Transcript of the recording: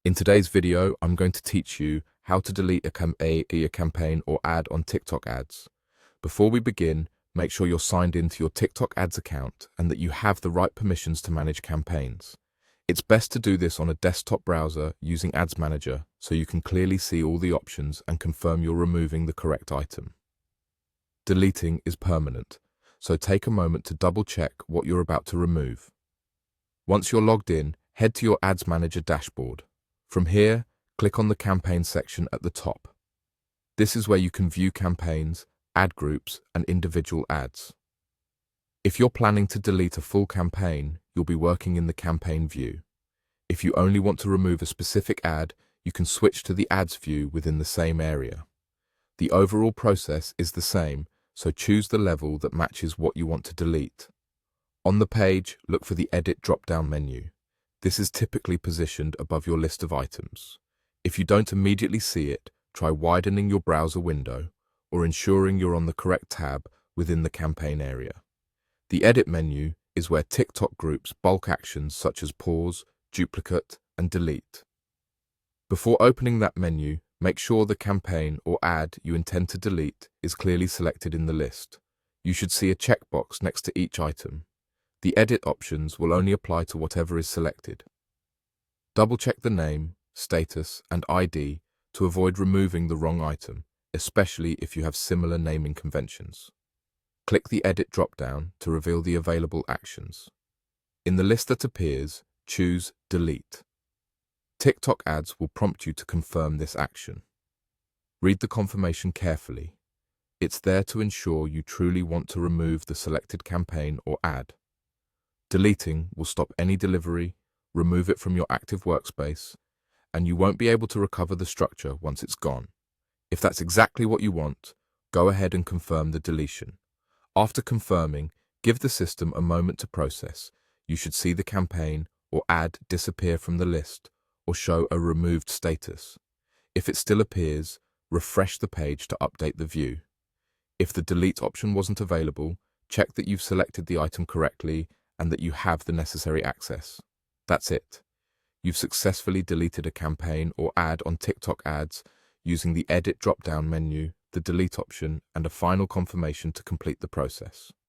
In today's video, I'm going to teach you how to delete a campaign or ad on TikTok ads. Before we begin, make sure you're signed into your TikTok ads account and that you have the right permissions to manage campaigns. It's best to do this on a desktop browser using Ads Manager so you can clearly see all the options and confirm you're removing the correct item. Deleting is permanent, so take a moment to double-check what you're about to remove. Once you're logged in, head to your Ads Manager dashboard. From here, click on the campaign section at the top. This is where you can view campaigns, ad groups, and individual ads. If you're planning to delete a full campaign, you'll be working in the campaign view. If you only want to remove a specific ad, you can switch to the ads view within the same area. The overall process is the same, so choose the level that matches what you want to delete. On the page, look for the Edit drop-down menu. This is typically positioned above your list of items. If you don't immediately see it, try widening your browser window or ensuring you're on the correct tab within the campaign area. The Edit menu is where TikTok groups bulk actions such as pause, duplicate, and delete. Before opening that menu, make sure the campaign or ad you intend to delete is clearly selected in the list. You should see a checkbox next to each item. The edit options will only apply to whatever is selected. Double-check the name, status, and ID to avoid removing the wrong item, especially if you have similar naming conventions. Click the Edit drop-down to reveal the available actions. In the list that appears, choose Delete. TikTok ads will prompt you to confirm this action. Read the confirmation carefully. It's there to ensure you truly want to remove the selected campaign or ad. Deleting will stop any delivery, remove it from your active workspace, and you won't be able to recover the structure once it's gone. If that's exactly what you want, go ahead and confirm the deletion. After confirming, give the system a moment to process. You should see the campaign or ad disappear from the list or show a removed status. If it still appears, refresh the page to update the view. If the delete option wasn't available, check that you've selected the item correctly and that you have the necessary access. That's it. You've successfully deleted a campaign or ad on TikTok ads using the Edit drop-down menu, the Delete option, and a final confirmation to complete the process.